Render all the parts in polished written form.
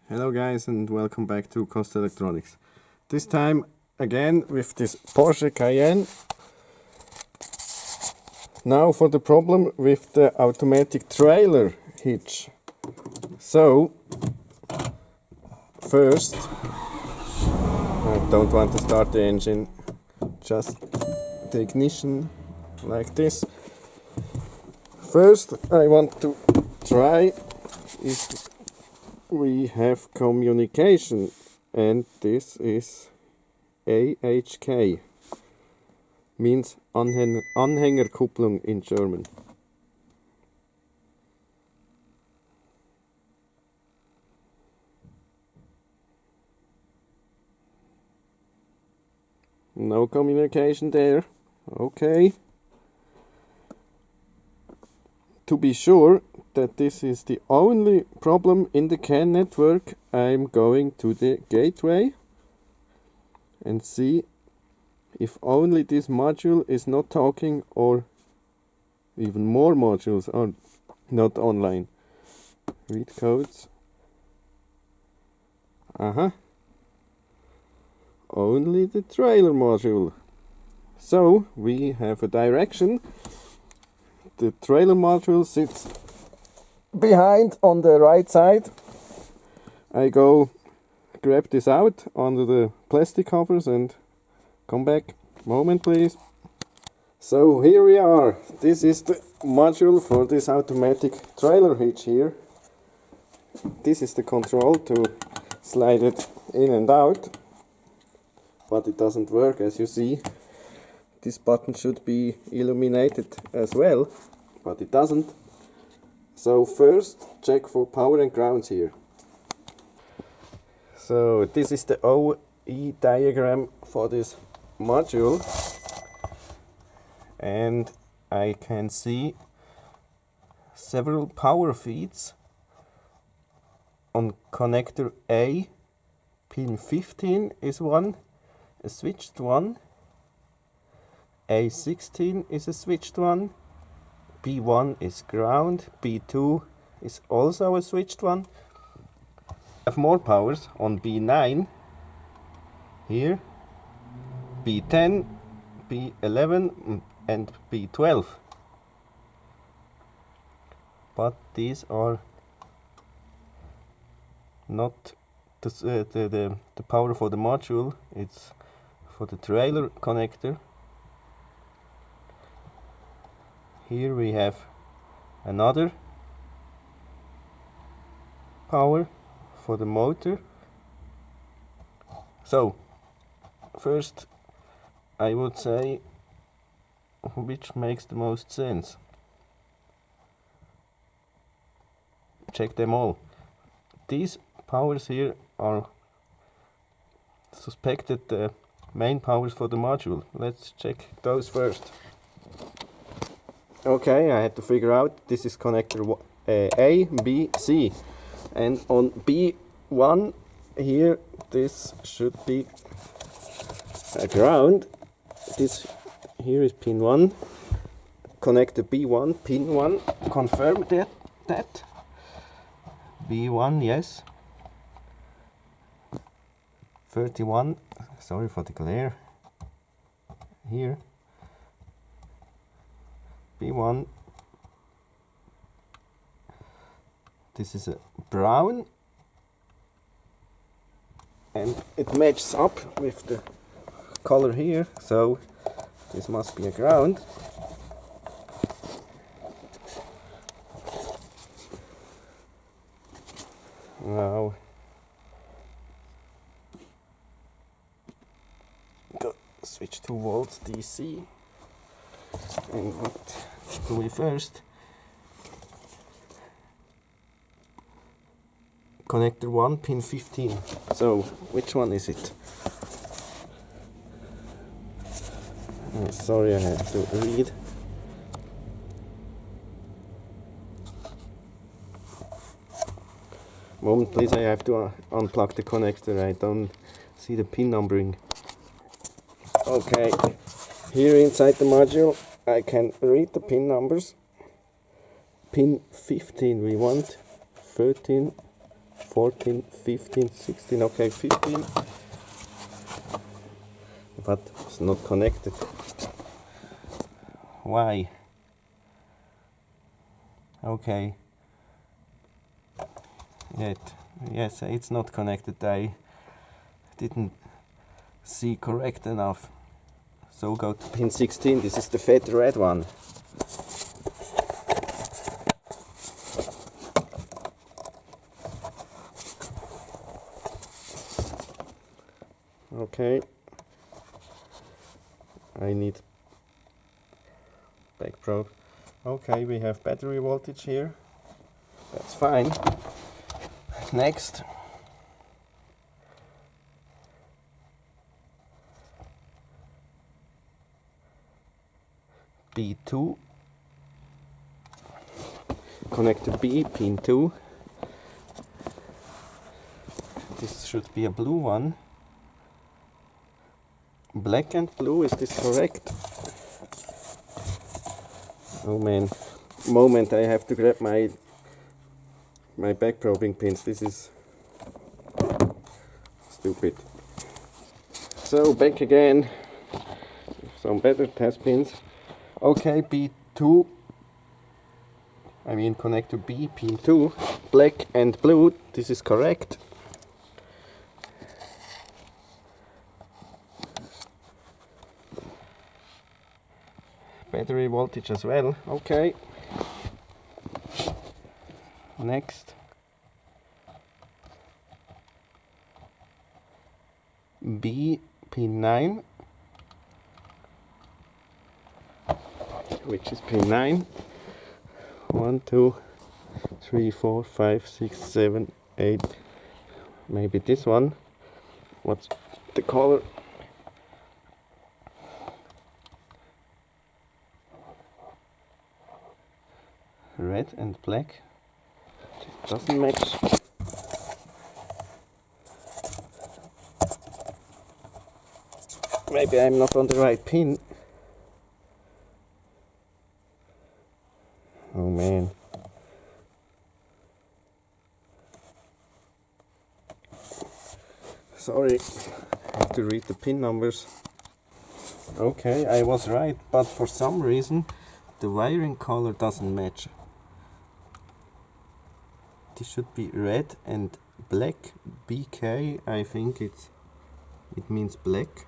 Hello guys and welcome back to Cost Electronics. This time again with this Porsche Cayenne. Now for the problem with the automatic trailer hitch. So first, I don't want to start the engine, just the ignition like this. First I want to try if we have communication, and this is AHK, means Anhängerkupplung in German. No communication there. Okay. To be sure that this is the only problem in the CAN network, I'm going to the gateway and see if only this module is not talking or even more modules are not online. Read codes. Only the trailer module. So we have a direction. The trailer module sits behind on the right side. I go grab this out under the plastic covers and come back. Moment please. So here we are. This is the module for this automatic trailer hitch here. This is the control to slide it in and out, but it doesn't work as you see. This button should be illuminated as well, but it doesn't. So first check for power and grounds here. So this is the OE diagram for this module, and I can see several power feeds. On connector A, pin 15 is one, a switched one. A16 is a switched one. B1 is ground. B2 is also a switched one. I have more powers on B9 here, B10, B11 and B12. But these are not the power for the module, it's for the trailer connector. Here we have another power for the motor. So first I would say which makes the most sense. Check them all. These powers here are suspected main powers for the module. Let's check those first. Okay, I had to figure out this is connector A, B, C, and on B1 here this should be a ground. This here is pin 1, connector B1, pin 1, confirm that. B1, yes. 31, sorry for the glare. Here. B1, this is a brown, and it matches up with the color here, so this must be a ground. Now go switch to volts DC. And what do we first? Connector 1, pin 15. So, which one is it? Oh, sorry, I have to read. Moment please, I have to unplug the connector. I don't see the pin numbering. Okay. Here inside the module I can read the pin numbers. Pin 15 we want, 13, 14, 15, 16, okay, 15. But it's not connected. Why? Okay. Yes, it's not connected. I didn't see correct enough. So go to pin 16. This is the fat red one. Okay. I need back probe. Okay, we have battery voltage here. That's fine. Next. B2. Connect to B, pin 2. This should be a blue one. Black and blue, is this correct? Oh man, moment, I have to grab my back probing pins. This is stupid. So back again, some better test pins. Okay, B2, I mean connect to B, pin 2, black and blue, this is correct. Battery voltage as well, okay. Next. B, pin 9. Which is pin 9. 1, 2, 3, 4, 5, 6, 7, 8. Maybe this one. What's the color? Red and black. It doesn't match. Maybe I'm not on the right pin. Oh man. Sorry, I have to read the pin numbers. Okay, I was right, but for some reason the wiring color doesn't match. This should be red and black. BK, I think it means black.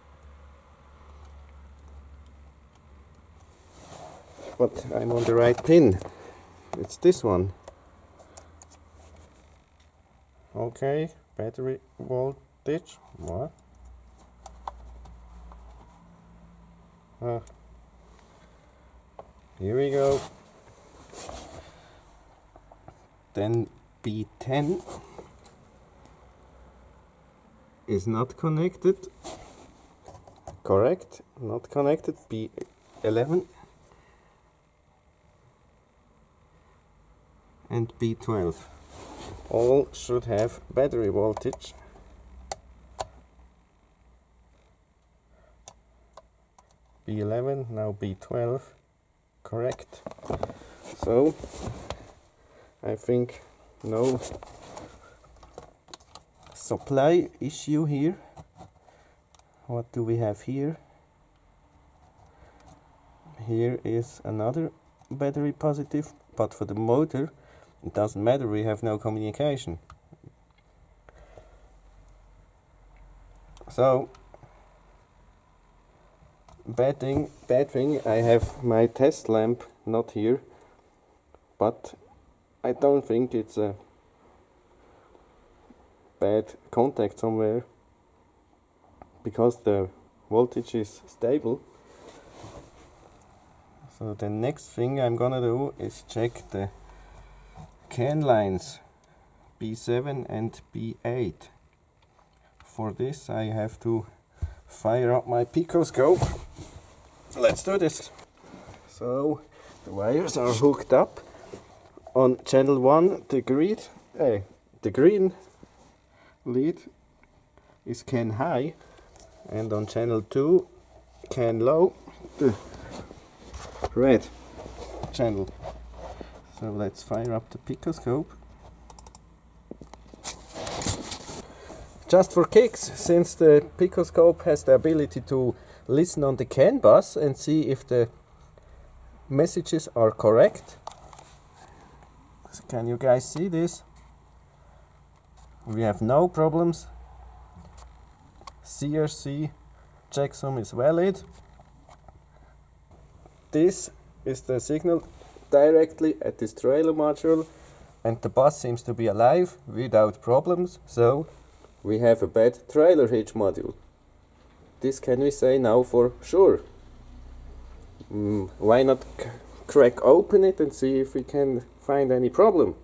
But I'm on the right pin. It's this one. Okay, battery voltage. What? Here we go. Then B10 is not connected. Correct, not connected. B11 and B12. All should have battery voltage. B11, now B12. Correct. So I think no supply issue here. What do we have here? Here is another battery positive, but for the motor it doesn't matter, we have no communication. So bad thing, I have my test lamp not here, but I don't think it's a bad contact somewhere, because the voltage is stable. So the next thing I'm gonna do is check the CAN lines B7 and B8. For this I have to fire up my picoscope. Let's do this. So the wires are hooked up. On channel 1 the green lead is CAN high, and on channel 2 CAN low, the red channel. So let's fire up the picoscope. just for kicks, since the picoscope has the ability to listen on the CAN bus and see if the messages are correct. So can you guys see this? We have no problems. CRC checksum is valid. This is the signal directly at this trailer module, and the bus seems to be alive without problems, so we have a bad trailer hitch module. This can we say now for sure. Why not crack open it and see if we can find any problem?